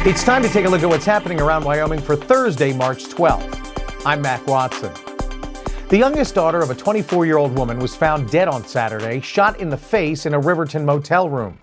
It's time to take a look at what's happening around Wyoming for Thursday, March 12th. I'm Mac Watson. The youngest daughter of a 24-year-old woman was found dead on Saturday, shot in the face in a Riverton motel room.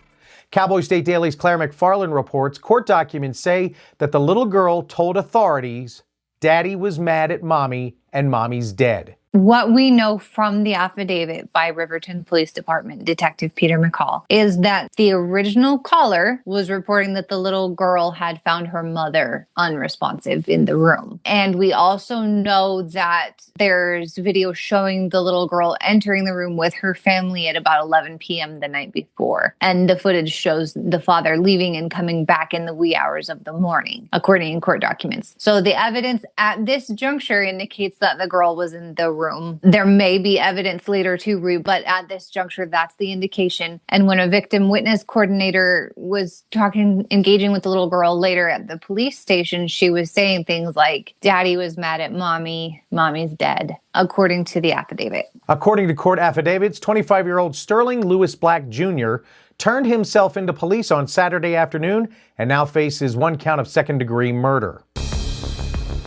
Cowboy State Daily's Claire McFarland reports court documents say that the little girl told authorities, "Daddy was mad at Mommy and Mommy's dead." What we know from the affidavit by Riverton Police Department Detective Peter McCall is that the original caller was reporting that the little girl had found her mother unresponsive in the room. And we also know that there's video showing the little girl entering the room with her family at about 11 p.m. the night before. And the footage shows the father leaving and coming back in the wee hours of the morning, according to court documents. So the evidence at this juncture indicates that the girl was in the room. There may be evidence later too, but at this juncture, that's the indication. And when a victim witness coordinator was engaging with the little girl later at the police station, she was saying things like, "Daddy was mad at Mommy, Mommy's dead," according to the affidavit. According to court affidavits, 25-year-old Sterling Lewis Black Jr. turned himself into police on Saturday afternoon and now faces one count of second-degree murder.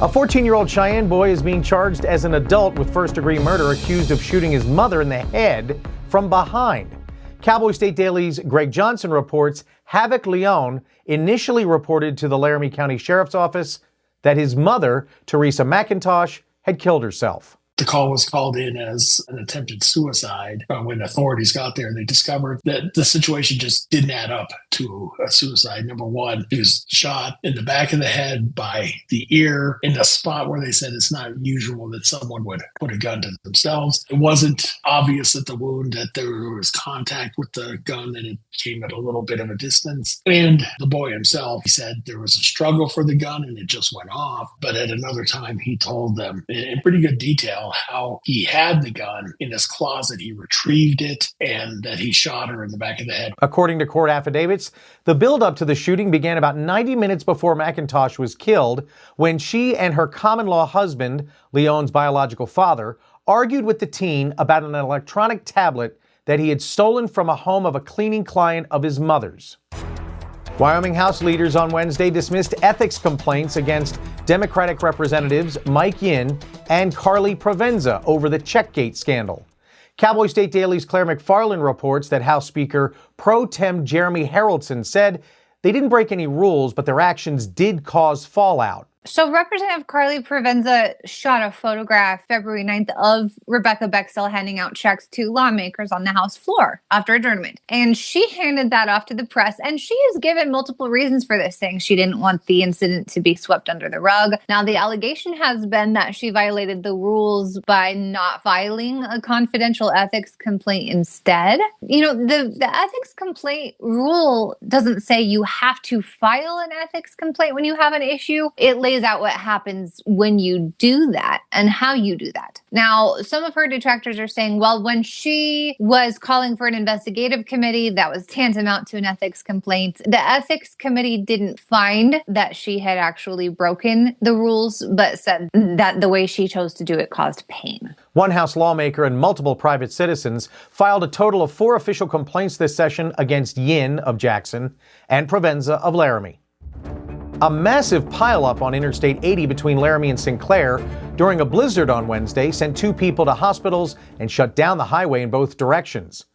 A 14-year-old Cheyenne boy is being charged as an adult with first-degree murder, accused of shooting his mother in the head from behind. Cowboy State Daily's Greg Johnson reports Havoc Leone initially reported to the Laramie County Sheriff's Office that his mother, Teresa McIntosh, had killed herself. The call was called in as an attempted suicide. When authorities got there, they discovered that the situation just didn't add up to a suicide. Number one, he was shot in the back of the head by the ear in a spot where they said it's not usual that someone would put a gun to themselves. It wasn't obvious at the wound that there was contact with the gun, and it came at a little bit of a distance. And the boy himself, he said there was a struggle for the gun and it just went off. But at another time, he told them in pretty good detail how he had the gun in his closet, he retrieved it, and that he shot her in the back of the head. According to court affidavits, the build-up to the shooting began about 90 minutes before McIntosh was killed, when she and her common-law husband, Leone's biological father, argued with the teen about an electronic tablet that he had stolen from a home of a cleaning client of his mother's. Wyoming House leaders on Wednesday dismissed ethics complaints against Democratic Representatives Mike Yin and Carly Provenza over the CheckGate scandal. Cowboy State Daily's Claire McFarland reports that House Speaker Pro Tem Jeremy Haroldson said they didn't break any rules, but their actions did cause fallout. So Representative Carly Provenza shot a photograph February 9th of Rebecca Bexell handing out checks to lawmakers on the House floor after adjournment. And she handed that off to the press, and she has given multiple reasons for this, saying she didn't want the incident to be swept under the rug. Now, the allegation has been that she violated the rules by not filing a confidential ethics complaint instead. You know, the ethics complaint rule doesn't say you have to file an ethics complaint when you have an issue. It lays out what happens when you do that and how you do that. Now, some of her detractors are saying, well, when she was calling for an investigative committee, that was tantamount to an ethics complaint. The ethics committee didn't find that she had actually broken the rules, but said that the way she chose to do it caused pain. One House lawmaker and multiple private citizens filed a total of 4 official complaints this session against Yin of Jackson and Provenza of Laramie. A massive pileup on Interstate 80 between Laramie and Sinclair during a blizzard on Wednesday sent 2 people to hospitals and shut down the highway in both directions.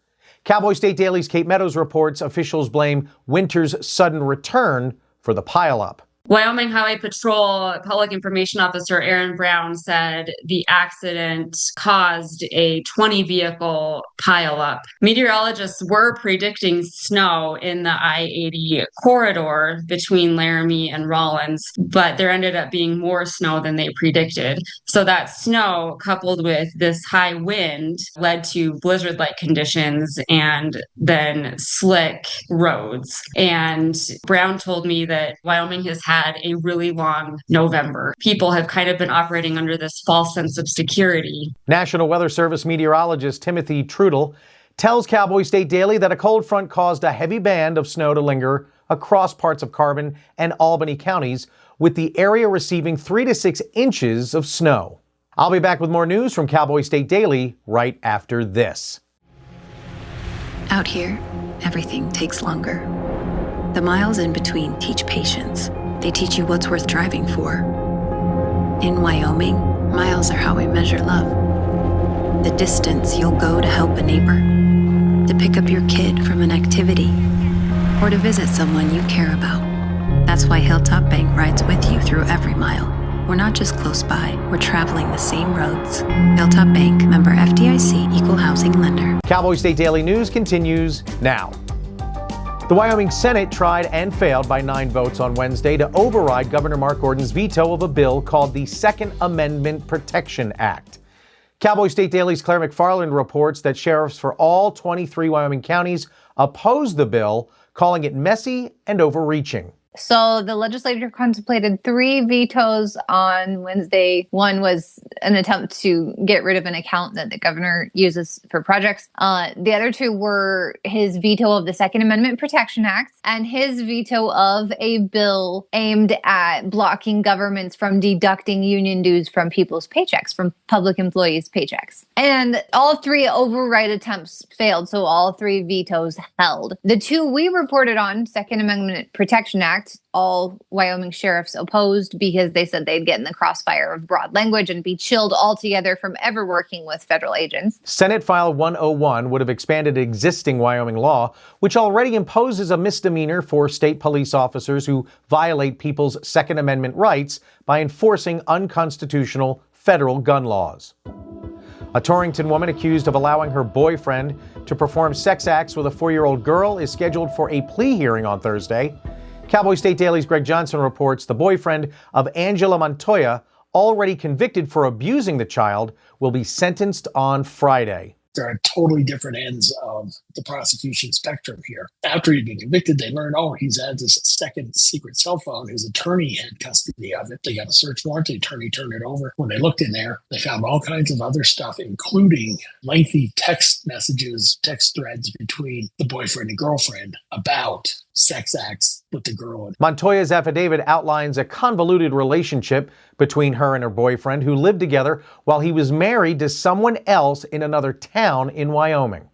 Cowboy State Daily's Kate Meadows reports officials blame winter's sudden return for the pileup. Wyoming Highway Patrol Public Information Officer Aaron Brown said the accident caused a 20-vehicle pileup. Meteorologists were predicting snow in the I-80 corridor between Laramie and Rawlins, but there ended up being more snow than they predicted. So that snow, coupled with this high wind, led to blizzard-like conditions and then slick roads. And Brown told me that Wyoming has had a really long November. People have kind of been operating under this false sense of security. National Weather Service meteorologist Timothy Trudel tells Cowboy State Daily that a cold front caused a heavy band of snow to linger across parts of Carbon and Albany counties, with the area receiving 3 to 6 inches of snow. I'll be back with more news from Cowboy State Daily right after this. Out here, everything takes longer. The miles in between teach patience. They teach you what's worth driving for. In Wyoming, miles are how we measure love. The distance you'll go to help a neighbor, to pick up your kid from an activity, or to visit someone you care about. That's why Hilltop Bank rides with you through every mile. We're not just close by, we're traveling the same roads. Hilltop Bank, member FDIC, equal housing lender. Cowboy State Daily News continues now. The Wyoming Senate tried and failed by 9 votes on Wednesday to override Governor Mark Gordon's veto of a bill called the Second Amendment Protection Act. Cowboy State Daily's Claire McFarland reports that sheriffs for all 23 Wyoming counties opposed the bill, calling it messy and overreaching. So the legislature contemplated 3 vetoes on Wednesday. One was an attempt to get rid of an account that the governor uses for projects. The other 2 were his veto of the Second Amendment Protection Act and his veto of a bill aimed at blocking governments from deducting union dues from people's paychecks, from public employees' paychecks. And all 3 override attempts failed, so all 3 vetoes held. The 2 we reported on, Second Amendment Protection Act, all Wyoming sheriffs opposed because they said they'd get in the crossfire of broad language and be chilled altogether from ever working with federal agents. Senate File 101 would have expanded existing Wyoming law, which already imposes a misdemeanor for state police officers who violate people's Second Amendment rights by enforcing unconstitutional federal gun laws. A Torrington woman accused of allowing her boyfriend to perform sex acts with a 4-year-old girl is scheduled for a plea hearing on Thursday. Cowboy State Daily's Greg Johnson reports the boyfriend of Angela Montoya, already convicted for abusing the child, will be sentenced on Friday. There are totally different ends of the prosecution spectrum here. After he'd been convicted, they learned, he's had this second secret cell phone. His attorney had custody of it. They got a search warrant. The attorney turned it over. When they looked in there, they found all kinds of other stuff, including lengthy text messages, text threads between the boyfriend and girlfriend about sex acts with the girl. Montoya's affidavit outlines a convoluted relationship between her and her boyfriend, who lived together while he was married to someone else in another town in Wyoming.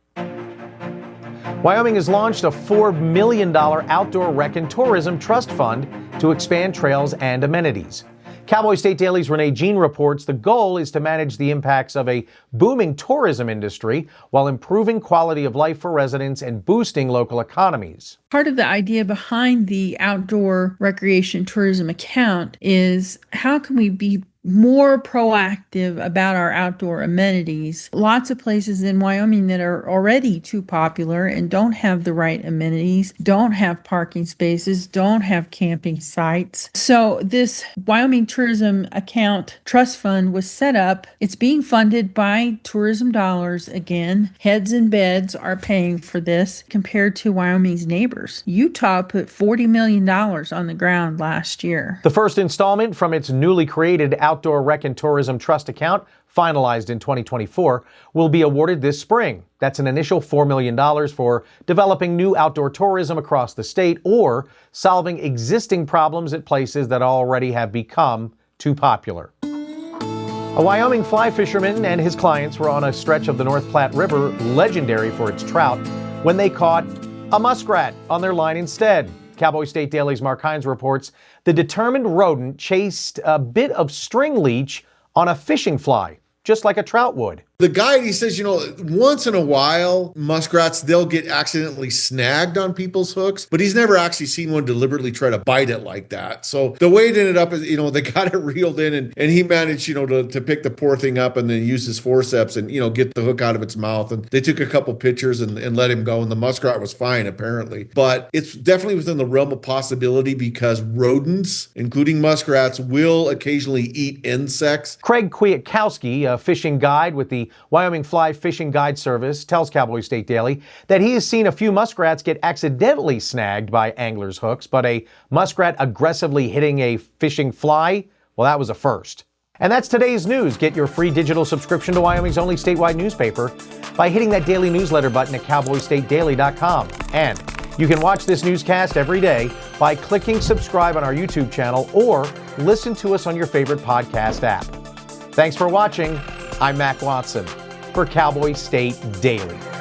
Wyoming has launched a $4 million outdoor rec and tourism trust fund to expand trails and amenities. Cowboy State Daily's Renee Jean reports the goal is to manage the impacts of a booming tourism industry while improving quality of life for residents and boosting local economies. Part of the idea behind the outdoor recreation tourism account is how can we be more proactive about our outdoor amenities. Lots of places in Wyoming that are already too popular and don't have the right amenities, don't have parking spaces, don't have camping sites. So this Wyoming Tourism Account Trust Fund was set up. It's being funded by tourism dollars again. Heads and beds are paying for this compared to Wyoming's neighbors. Utah put $40 million on the ground last year. The first installment from its newly created Outdoor Rec and Tourism Trust account, finalized in 2024, will be awarded this spring. That's an initial $4 million for developing new outdoor tourism across the state or solving existing problems at places that already have become too popular. A Wyoming fly fisherman and his clients were on a stretch of the North Platte River, legendary for its trout, when they caught a muskrat on their line instead. Cowboy State Daily's Mark Hines reports the determined rodent chased a bit of string leech on a fishing fly, just like a trout would. The guide, he says, once in a while, muskrats, they'll get accidentally snagged on people's hooks, but he's never actually seen one deliberately try to bite it like that. So the way it ended up is, they got it reeled in and he managed, to pick the poor thing up and then use his forceps and, get the hook out of its mouth. And they took a couple pictures and let him go. And the muskrat was fine, apparently. But it's definitely within the realm of possibility because rodents, including muskrats, will occasionally eat insects. Craig Kwiatkowski, a fishing guide with the Wyoming Fly Fishing Guide Service, tells Cowboy State Daily that he has seen a few muskrats get accidentally snagged by anglers' hooks, but a muskrat aggressively hitting a fishing fly, well, that was a first. And that's today's news. Get your free digital subscription to Wyoming's only statewide newspaper by hitting that daily newsletter button at cowboystatedaily.com. And you can watch this newscast every day by clicking subscribe on our YouTube channel or listen to us on your favorite podcast app. Thanks for watching. I'm Mac Watson for Cowboy State Daily.